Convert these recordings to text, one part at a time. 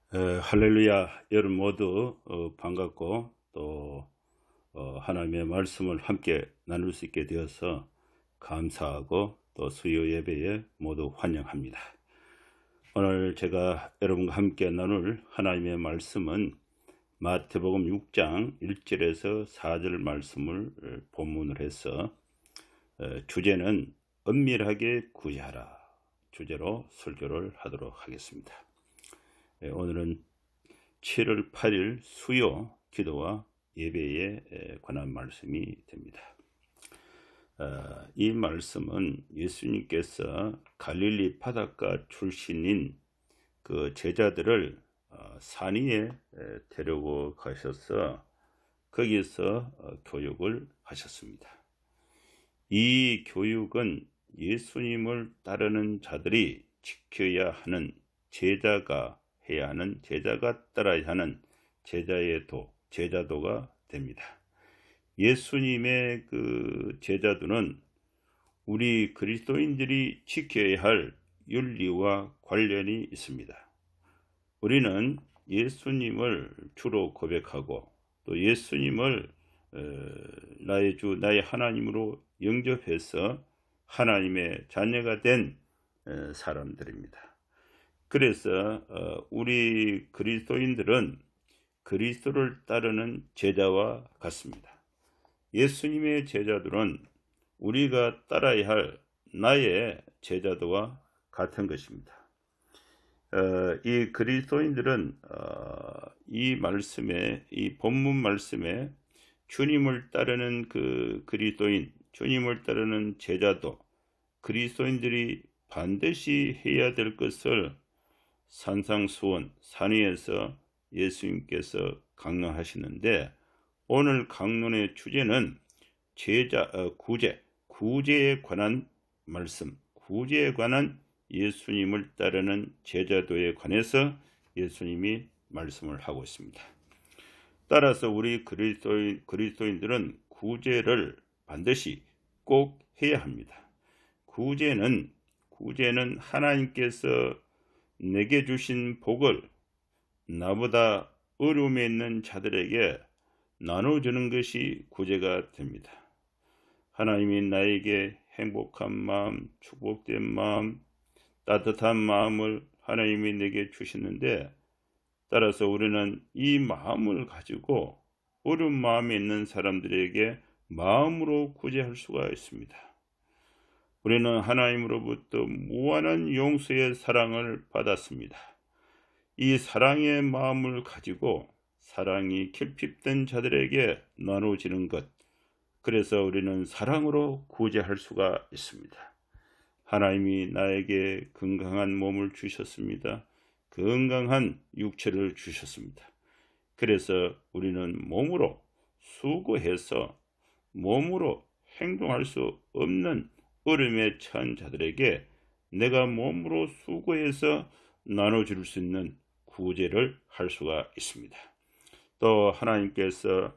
할렐루야. 여러분 모두 반갑고 또 하나님의 말씀을 함께 나눌 수 있게 되어서 감사하고 또 수요 예배에 모두 환영합니다. 오늘 제가 여러분과 함께 나눌 하나님의 말씀은 마태복음 6장 1절에서 4절 말씀을 본문으로 해서 주제는 은밀하게 구제하라 주제로 설교를 하도록 하겠습니다. 오늘은 7월 8일 수요 기도와 예배에 관한 말씀이 됩니다. 이 말씀은 예수님께서 갈릴리 바닷가 출신인 그 제자들을 산 위에 데리고 가셔서 거기서 교육을 하셨습니다. 이 교육은 예수님을 따르는 자들이 지켜야 하는 제자가 해야 하는, 제자가 따라야 하는 제자도가 됩니다. 예수님의 그 제자도는 우리 그리스도인들이 지켜야 할 윤리와 관련이 있습니다. 우리는 예수님을 주로 고백하고 또 예수님을 나의 주, 나의 하나님으로 영접해서 하나님의 자녀가 된 사람들입니다. 그래서 우리 그리스도인들은 그리스도를 따르는 제자와 같습니다. 예수님의 제자들은 우리가 따라야 할 나의 제자도와 같은 것입니다. 이 그리스도인들은 이 말씀에, 이 본문 말씀에 주님을 따르는 그 그리스도인, 주님을 따르는 제자도, 그리스도인들이 반드시 해야 될 것을 산상수훈, 산위에서 예수님께서 강론하시는데, 오늘 강론의 주제는 구제에 관한 말씀, 구제에 관한 예수님을 따르는 제자도에 관해서 예수님이 말씀을 하고 있습니다. 따라서 우리 그리스도인들은 구제를 반드시 꼭 해야 합니다. 구제는 하나님께서 내게 주신 복을 나보다 어려움에 있는 자들에게 나눠주는 것이 구제가 됩니다. 하나님이 나에게 행복한 마음, 축복된 마음, 따뜻한 마음을 하나님이 내게 주시는데, 따라서 우리는 이 마음을 가지고 어려운 마음에 있는 사람들에게 마음으로 구제할 수가 있습니다. 우리는 하나님으로부터 무한한 용서의 사랑을 받았습니다. 이 사랑의 마음을 가지고 사랑이 결핍된 자들에게 나눠지는 것, 그래서 우리는 사랑으로 구제할 수가 있습니다. 하나님이 나에게 건강한 몸을 주셨습니다. 건강한 육체를 주셨습니다. 그래서 우리는 몸으로 수고해서 몸으로 행동할 수 없는 어려움에 처한 자들에게 내가 몸으로 수고해서 나눠줄 수 있는 구제를 할 수가 있습니다. 또 하나님께서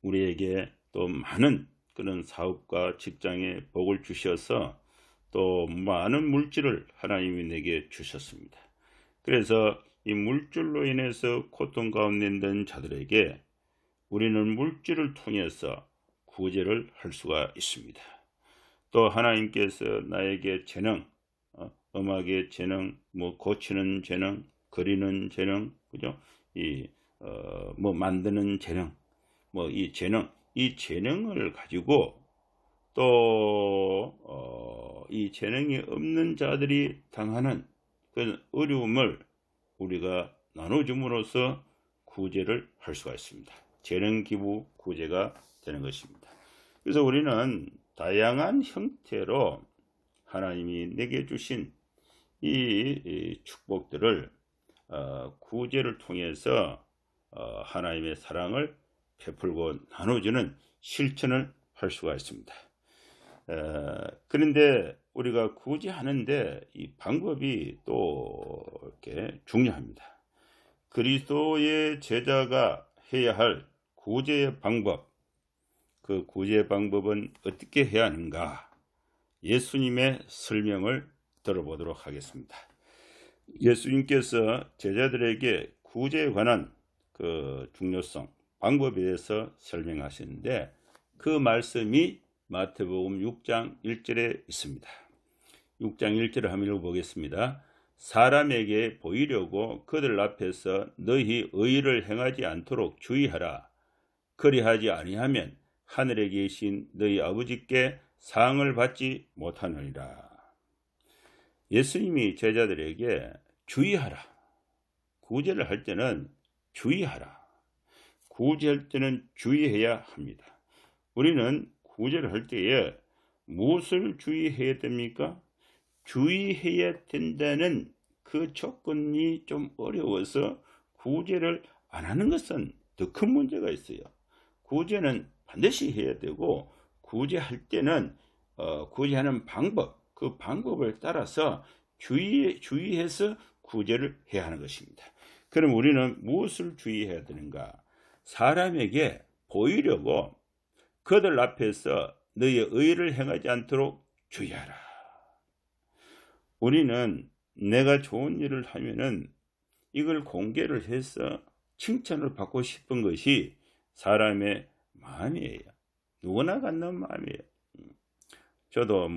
우리에게 또 많은 그런 사업과 직장에 복을 주셔서 또 많은 물질을 하나님이 내게 주셨습니다. 그래서 이 물질로 인해서 고통 가운데 있는 자들에게 우리는 물질을 통해서 구제를 할 수가 있습니다. 또 하나님께서 나에게 재능, 음악의 재능, 고치는 재능, 그리는 재능, 그죠? 만드는 재능, 이 재능을 가지고 또 이 재능이 없는 자들이 당하는 그 어려움을 우리가 나눠줌으로써 구제를 할 수가 있습니다. 재능 기부 구제가 되는 것입니다. 그래서 우리는 다양한 형태로 하나님이 내게 주신 이 축복들을 구제를 통해서 하나님의 사랑을 베풀고 나눠주는 실천을 할 수가 있습니다. 그런데 우리가 구제하는데 이 방법이 또 이렇게 중요합니다. 그리스도의 제자가 해야 할 구제의 방법, 그 구제의 방법은 어떻게 해야 하는가? 예수님의 설명을 들어보도록 하겠습니다. 예수님께서 제자들에게 구제에 관한 그 중요성, 방법에 대해서 설명하시는데 그 말씀이 마태복음 6장 1절에 있습니다. 6장 1절을 한번 읽어보겠습니다. 사람에게 보이려고 그들 앞에서 너희 의를 행하지 않도록 주의하라. 그리하지 아니하면 하늘에 계신 너희 아버지께 상을 받지 못하느니라. 예수님이 제자들에게 주의하라. 구제를 할 때는 주의하라. 구제할 때는 주의해야 합니다. 우리는 구제를 할 때에 무엇을 주의해야 됩니까? 주의해야 된다는 그 조건이 좀 어려워서 구제를 안 하는 것은 더 큰 문제가 있어요. 구제는 반드시 해야 되고 구제할 때는 구제하는 방법, 그 방법을 따라서 주의해서 구제를 해야 하는 것입니다. 그럼 우리는 무엇을 주의해야 되는가? 사람에게 보이려고 그들 앞에서 너의 의를 행하지 않도록 주의하라. 우리는 내가 좋은 일을 하면은 이걸 공개를 해서 칭찬을 받고 싶은 것이 사람의 마음이에요. 누구나 갖는 마음이에요. 저도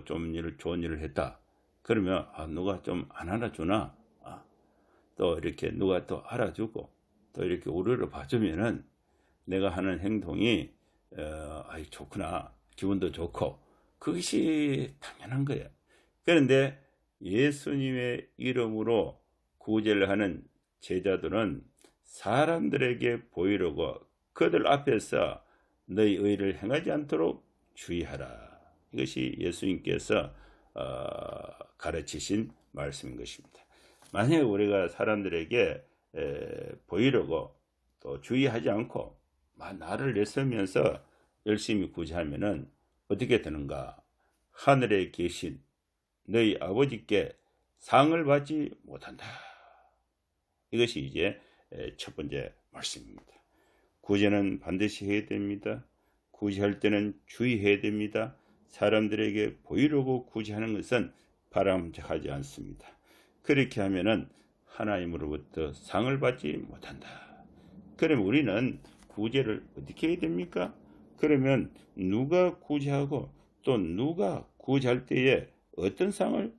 좀 좋은 일을 했다. 그러면 누가 좀 안 알아주나? 또 이렇게 누가 또 알아주고 또 이렇게 우러러 봐주면은 내가 하는 행동이 좋구나, 기분도 좋고 그것이 당연한 거예요. 그런데 예수님의 이름으로 구제를 하는 제자들은 사람들에게 보이려고 그들 앞에서 너희 의를 행하지 않도록 주의하라. 이것이 예수님께서 가르치신 말씀인 것입니다. 만약에 우리가 사람들에게 보이려고 또 주의하지 않고 나를 내세우면서 열심히 구제하면은 어떻게 되는가? 하늘에 계신 너희 아버지께 상을 받지 못한다. 이것이 이제 첫 번째 말씀입니다. 구제는 반드시 해야 됩니다. 구제할 때는 주의해야 됩니다. 사람들에게 보이려고 구제하는 것은 바람직하지 않습니다. 그렇게 하면은 하나님으로부터 상을 받지 못한다. 그럼 우리는 구제를 어떻게 해야 됩니까? 그러면 누가 구제하고 또 누가 구제할 때에 어떤 상을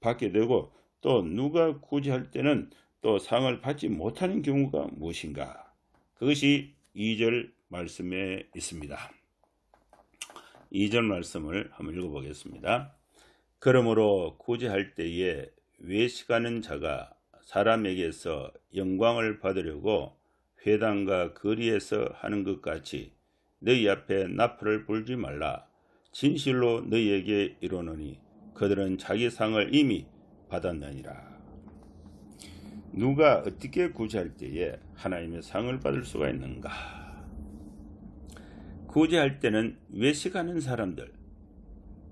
받게 되고 또 누가 구제할 때는 또 상을 받지 못하는 경우가 무엇인가? 그것이 2절 말씀에 있습니다. 2절 말씀을 한번 읽어보겠습니다. 그러므로 구제할 때에 외식하는 자가 사람에게서 영광을 받으려고 회당과 거리에서 하는 것 같이 너희 앞에 나팔을 불지 말라. 진실로 너희에게 이르노니 그들은 자기 상을 이미 받았느니라. 누가 어떻게 구제할 때에 하나님의 상을 받을 수가 있는가? 구제할 때는 외식하는 사람들,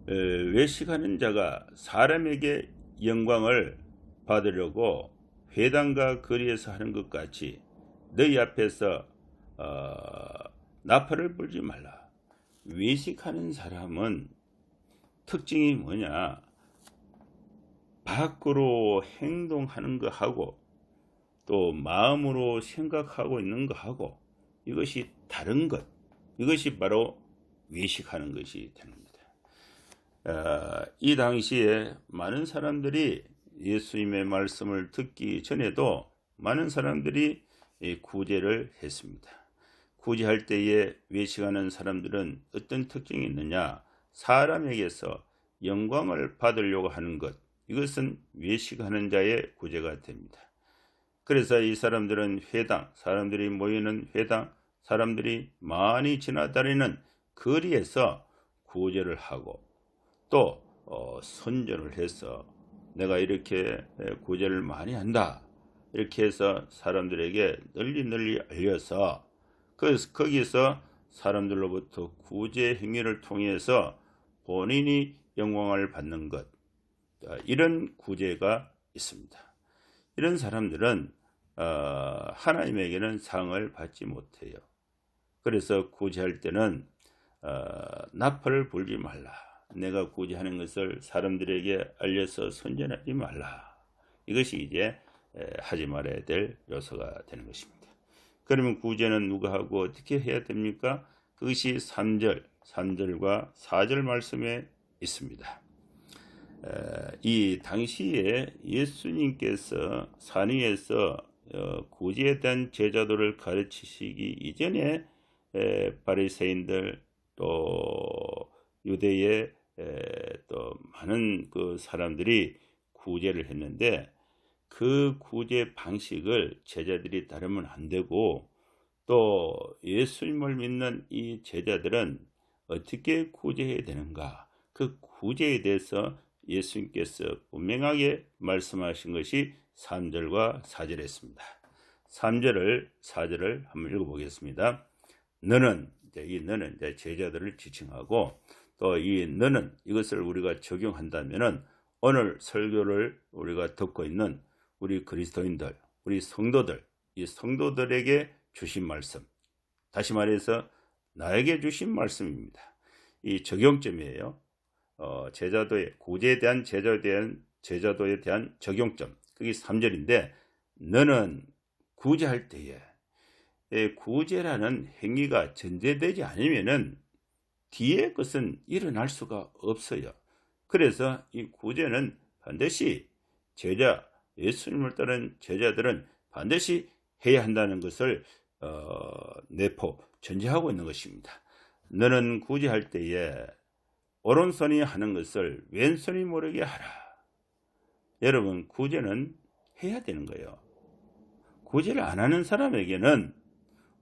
외식하는 자가 사람에게 영광을 받으려고 회당과 거리에서 하는 것 같이 너희 앞에서 나팔을 불지 말라. 외식하는 사람은 특징이 뭐냐? 밖으로 행동하는 것하고 또 마음으로 생각하고 있는 것하고 이것이 다른 것, 이것이 바로 외식하는 것이 됩니다. 이 당시에 많은 사람들이 예수님의 말씀을 듣기 전에도 많은 사람들이 구제를 했습니다. 구제할 때에 외식하는 사람들은 어떤 특징이 있느냐? 사람에게서 영광을 받으려고 하는 것, 이것은 외식하는 자의 구제가 됩니다. 그래서 이 사람들은 회당, 사람들이 모이는 회당, 사람들이 많이 지나다니는 거리에서 구제를 하고 또 선전을 해서 내가 이렇게 구제를 많이 한다, 이렇게 해서 사람들에게 널리 알려서 거기서 사람들로부터 구제 행위를 통해서 본인이 영광을 받는 것, 이런 구제가 있습니다. 이런 사람들은 하나님에게는 상을 받지 못해요. 그래서 구제할 때는 나팔을 불지 말라. 내가 구제하는 것을 사람들에게 알려서 선전하지 말라. 이것이 이제 하지 말아야 될 요소가 되는 것입니다. 그러면 구제는 누가 하고 어떻게 해야 됩니까? 그것이 3절과 4절 말씀에 있습니다. 이 당시에 예수님께서 산 위에서 구제에 대한 제자도를 가르치시기 이전에 바리새인들 또 유대의 또 많은 그 사람들이 구제를 했는데 그 구제 방식을 제자들이 따르면 안 되고 또 예수님을 믿는 이 제자들은 어떻게 구제해야 되는가? 그 구제에 대해서 예수님께서 분명하게 말씀하신 것이 3절과 4절에 있습니다. 3절을 4절을 한번 읽어보겠습니다. 너는 이 너는 이제 제자들을 지칭하고 또 이 너는 이것을 우리가 적용한다면은 오늘 설교를 우리가 듣고 있는 우리 그리스도인들, 우리 성도들, 이 성도들에게 주신 말씀, 다시 말해서 나에게 주신 말씀입니다. 이 적용점이에요. 제자도의 구제에 대한 제자도에 대한 적용점. 그게 3절인데 너는 구제할 때에 구제라는 행위가 전제되지 않으면은 뒤에 것은 일어날 수가 없어요. 그래서 이 구제는 반드시 예수님을 따른 제자들은 반드시 해야 한다는 것을 전제하고 있는 것입니다. 너는 구제할 때에 오른손이 하는 것을 왼손이 모르게 하라. 여러분, 구제는 해야 되는 거예요. 구제를 안 하는 사람에게는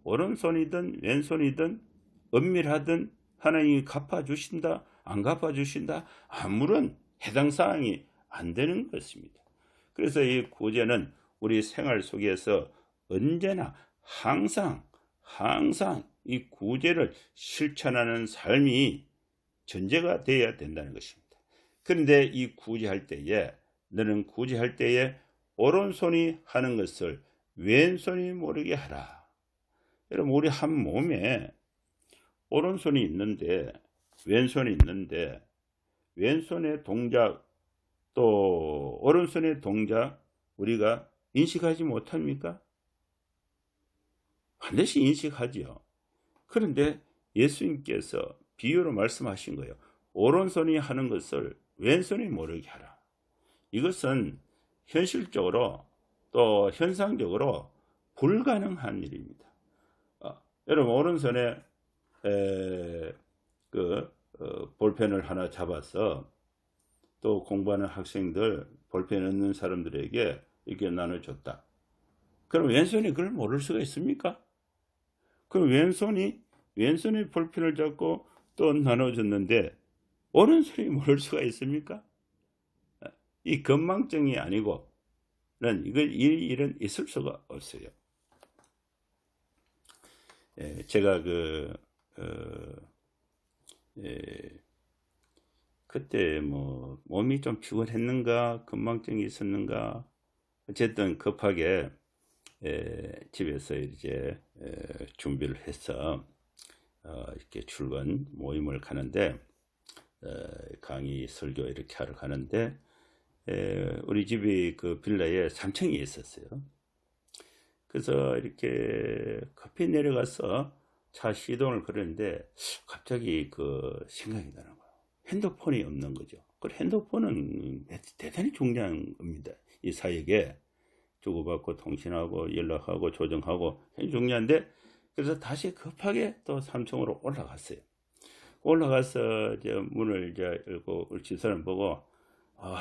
오른손이든 왼손이든 은밀하든 하나님이 갚아주신다 안 갚아주신다 아무런 해당 사항이 안 되는 것입니다. 그래서 이 구제는 우리 생활 속에서 언제나 항상 이 구제를 실천하는 삶이 전제가 되어야 된다는 것입니다. 그런데 이 구제할 때에 너는 구제할 때에 오른손이 하는 것을 왼손이 모르게 하라. 여러분, 우리 한 몸에 오른손이 있는데 왼손이 있는데 왼손의 동작 또 오른손의 동작 우리가 인식하지 못합니까? 반드시 인식하지요. 그런데 예수님께서 비유로 말씀하신 거예요. 오른손이 하는 것을 왼손이 모르게 하라. 이것은 현실적으로 또 현상적으로 불가능한 일입니다. 여러분, 오른손에 볼펜을 하나 잡아서 또 공부하는 학생들 볼펜 얻는 사람들에게 이렇게 나눠줬다. 그럼 왼손이 그걸 모를 수가 있습니까? 그럼 왼손이 볼펜을 잡고 또 나눠줬는데 오른손이 모를 수가 있습니까? 이 건망증이 아니고는 일은 있을 수가 없어요. 제가 그때 뭐 몸이 좀 피곤했는가 건망증이 있었는가 어쨌든 급하게 집에서 이제 준비를 해서 이렇게 출근 모임을 가는데 강의 설교 이렇게 하러 가는데 우리 집이 그 빌라에 3층에 있었어요. 그래서 이렇게 급히 내려가서 차 시동을 걸었는데 갑자기 그 생각이 나는 거예요. 핸드폰이 없는 거죠. 그 핸드폰은 대단히 중요한 겁니다. 이 사역에 주고받고 통신하고 연락하고 조정하고 굉장히 중요한데 그래서 다시 급하게 또 3층으로 올라갔어요. 올라가서 이제 문을 이제 열고 우리 집사람 보고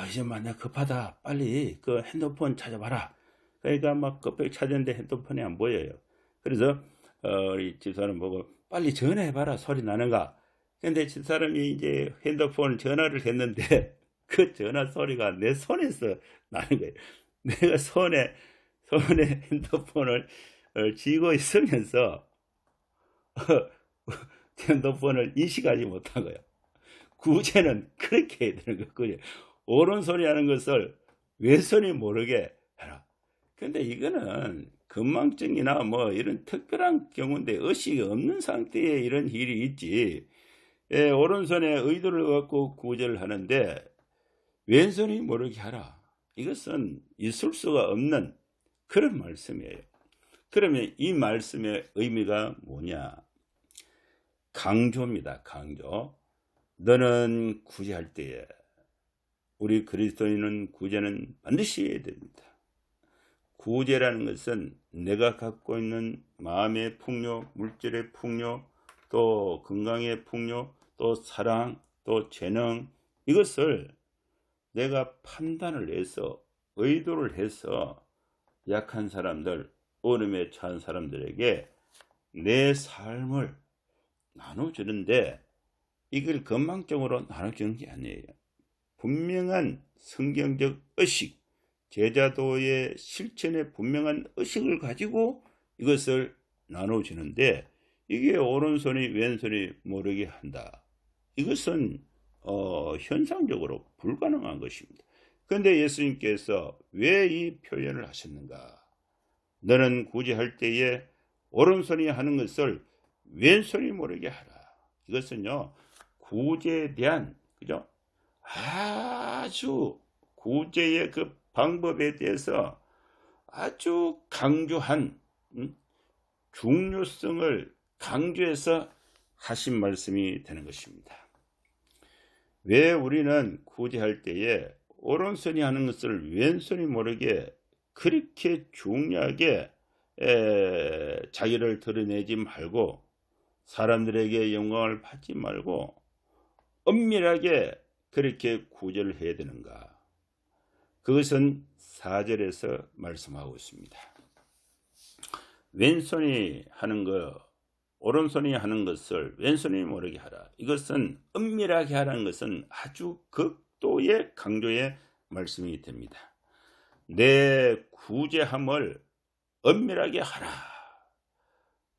이제 만나 급하다. 빨리 그 핸드폰 찾아봐라. 그러니까 막 급하게 찾았는데 핸드폰이 안 보여요. 그래서 우리 집사람 보고 빨리 전화해봐라. 소리 나는가. 근데 집사람이 이제 핸드폰 전화를 했는데 그 전화 소리가 내 손에서 나는 거예요. 내가 손에 핸드폰을 쥐고 있으면서 핸드폰을 인식하지 못한 거예요. 구제는 그렇게 해야 되는 거예요. 오른손이 하는 것을 왼손이 모르게 해라. 근데 이거는 건망증이나 뭐 이런 특별한 경우인데 의식이 없는 상태에 이런 일이 있지. 오른손에 의도를 갖고 구제를 하는데 왼손이 모르게 하라. 이것은 있을 수가 없는 그런 말씀이에요. 그러면 이 말씀의 의미가 뭐냐? 강조입니다. 강조. 너는 구제할 때에 우리 그리스도인은 구제는 반드시 해야 됩니다. 구제라는 것은 내가 갖고 있는 마음의 풍요, 물질의 풍요, 또 건강의 풍요, 또 사랑, 또 재능, 이것을 내가 판단을 해서 의도를 해서 약한 사람들, 어려움에 처한 사람들에게 내 삶을 나눠주는데 이걸 건망적으로 나눠주는 게 아니에요. 분명한 성경적 의식, 제자도의 실천의 분명한 의식을 가지고 이것을 나눠주는데 이게 오른손이 왼손이 모르게 한다. 이것은 현상적으로 불가능한 것입니다. 그런데 예수님께서 왜 이 표현을 하셨는가? 너는 구제할 때에 오른손이 하는 것을 왼손이 모르게 하라. 이것은요, 구제에 대한, 그죠? 아주 구제의 그 방법에 대해서 아주 강조한 중요성을 강조해서 하신 말씀이 되는 것입니다. 왜 우리는 구제할 때에 오른손이 하는 것을 왼손이 모르게 그렇게 중요하게 자기를 드러내지 말고 사람들에게 영광을 받지 말고 엄밀하게 그렇게 구제를 해야 되는가? 그것은 4절에서 말씀하고 있습니다. 왼손이 하는 것, 오른손이 하는 것을 왼손이 모르게 하라. 이것은 엄밀하게 하라는 것은 아주 극도의 강조의 말씀이 됩니다. 내 구제함을 엄밀하게 하라.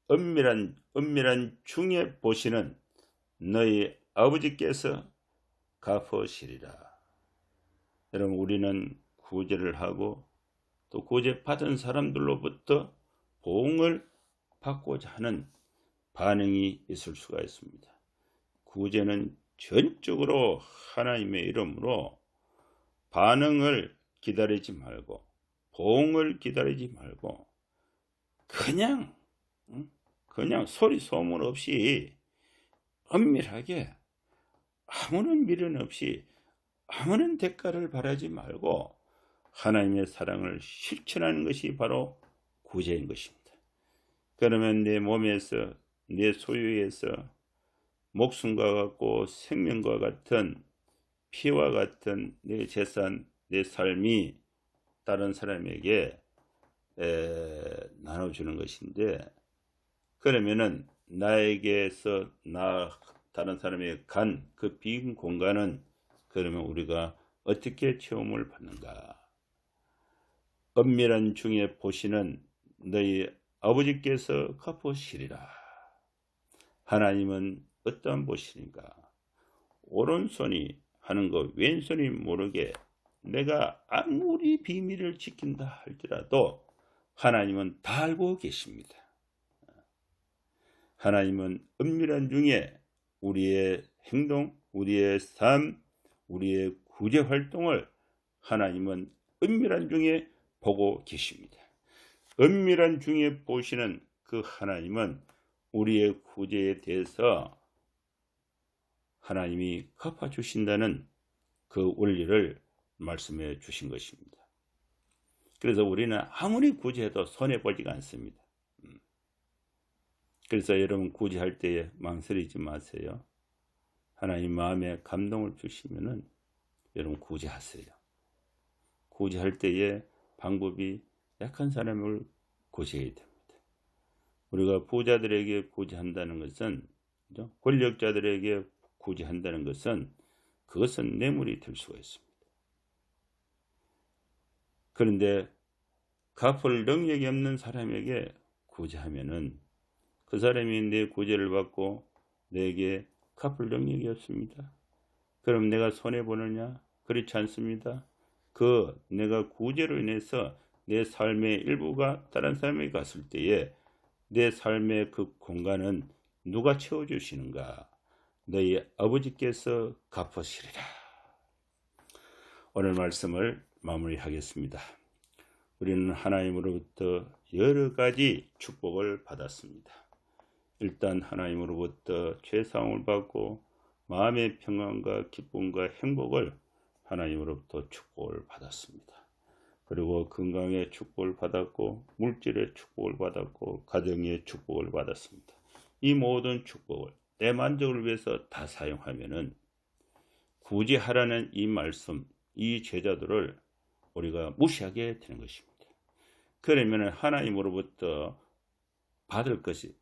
엄밀한 중에 보시는 너희 아버지께서 갚으시리라. 여러분, 우리는 구제를 하고 또 구제 받은 사람들로부터 보응을 받고자 하는 반응이 있을 수가 있습니다. 구제는 전적으로 하나님의 이름으로 반응을 기다리지 말고 보응을 기다리지 말고 그냥 소리 소문 없이 엄밀하게 아무런 미련 없이 아무런 대가를 바라지 말고 하나님의 사랑을 실천하는 것이 바로 구제인 것입니다. 그러면 내 몸에서 내 소유에서 목숨과 같고 생명과 같은 피와 같은 내 재산, 내 삶이 다른 사람에게 나눠주는 것인데 그러면은 나에게서 다른 사람에게 간 그 빈 공간은 그러면 우리가 어떻게 체험을 받는가? 엄밀한 중에 보시는 너희 아버지께서 갚으시리라. 하나님은 어떠한 보시는가? 오른손이 하는 것 왼손이 모르게 내가 아무리 비밀을 지킨다 할지라도 하나님은 다 알고 계십니다. 하나님은 엄밀한 중에 우리의 행동, 우리의 삶, 우리의 구제 활동을 하나님은 엄밀한 중에 보고 계십니다. 엄밀한 중에 보시는 그 하나님은 우리의 구제에 대해서 하나님이 갚아주신다는 그 원리를 말씀해 주신 것입니다. 그래서 우리는 아무리 구제해도 손해보지가 않습니다. 그래서 여러분 구제할 때에 망설이지 마세요. 하나님 마음에 감동을 주시면은 여러분 구제하세요. 구제할 때에 방법이 약한 사람을 구제해야 됩니다. 우리가 부자들에게 구제한다는 것은, 그죠? 권력자들에게 구제한다는 것은 그것은 뇌물이 될 수가 있습니다. 그런데 갚을 능력이 없는 사람에게 구제하면은 그 사람이 내 구제를 받고 내게 갚을 능력이 없습니다. 그럼 내가 손해보느냐? 그렇지 않습니다. 내가 구제로 인해서 내 삶의 일부가 다른 사람에게 갔을 때에 내 삶의 그 공간은 누가 채워주시는가? 너희 아버지께서 갚으시리라. 오늘 말씀을 마무리하겠습니다. 우리는 하나님으로부터 여러 가지 축복을 받았습니다. 일단 하나님으로부터 죄사함을 받고 마음의 평안과 기쁨과 행복을 하나님으로부터 축복을 받았습니다. 그리고 건강의 축복을 받았고 물질의 축복을 받았고 가정의 축복을 받았습니다. 이 모든 축복을 내 만족을 위해서 다 사용하면은 굳이 하라는 이 말씀, 이 제자들을 우리가 무시하게 되는 것입니다. 그러면 하나님으로부터 받을 것이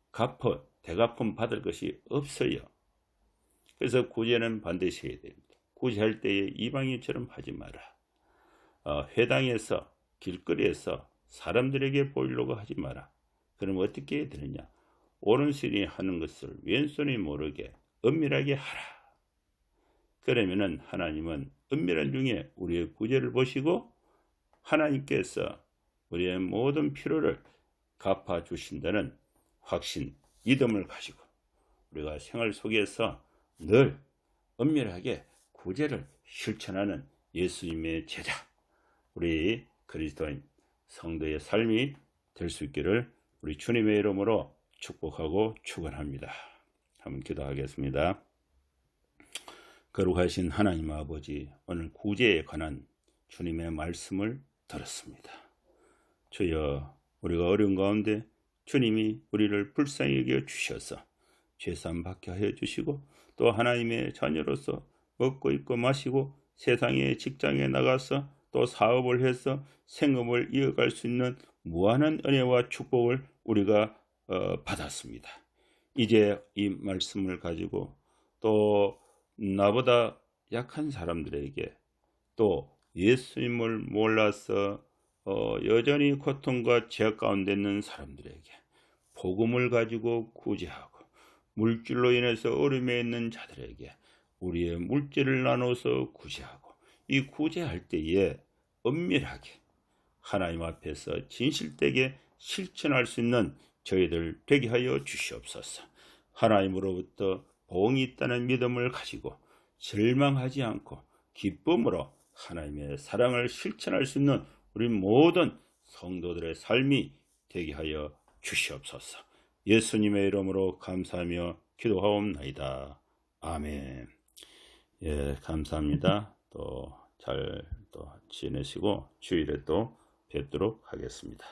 대갚음 받을 것이 없어요. 그래서 구제는 반드시 해야 됩니다. 구제할 때에 이방인처럼 하지 마라. 회당에서 길거리에서 사람들에게 보이려고 하지 마라. 그럼 어떻게 해야 되느냐? 오른손이 하는 것을 왼손이 모르게 은밀하게 하라. 그러면은 하나님은 은밀한 중에 우리의 구제를 보시고 하나님께서 우리의 모든 필요를 갚아주신다는 확신, 믿음을 가지고 우리가 생활 속에서 늘 은밀하게 구제를 실천하는 예수님의 제자, 우리 그리스도인 성도의 삶이 될 수 있기를 우리 주님의 이름으로 축복하고 축원합니다. 한번 기도하겠습니다. 거룩하신 하나님 아버지, 오늘 구제에 관한 주님의 말씀을 들었습니다. 주여, 우리가 어려운 가운데 주님이 우리를 불쌍히 여겨 주셔서 죄사함 받게 하여 주시고 또 하나님의 자녀로서 먹고 입고 마시고 세상의 직장에 나가서 또 사업을 해서 생업을 이어갈 수 있는 무한한 은혜와 축복을 우리가 받았습니다. 이제 이 말씀을 가지고 또 나보다 약한 사람들에게 또 예수님을 몰라서 여전히 고통과 죄악 가운데 있는 사람들에게 복음을 가지고 구제하고 물질로 인해서 어려움에 있는 자들에게 우리의 물질을 나눠서 구제하고 이 구제할 때에 은밀하게 하나님 앞에서 진실되게 실천할 수 있는 저희들 되게 하여 주시옵소서. 하나님으로부터 보응이 있다는 믿음을 가지고 절망하지 않고 기쁨으로 하나님의 사랑을 실천할 수 있는 우리 모든 성도들의 삶이 되게 하여 주시옵소서. 예수님의 이름으로 감사하며 기도하옵나이다. 아멘. 예, 감사합니다. 또 잘 지내시고 주일에 또 뵙도록 하겠습니다.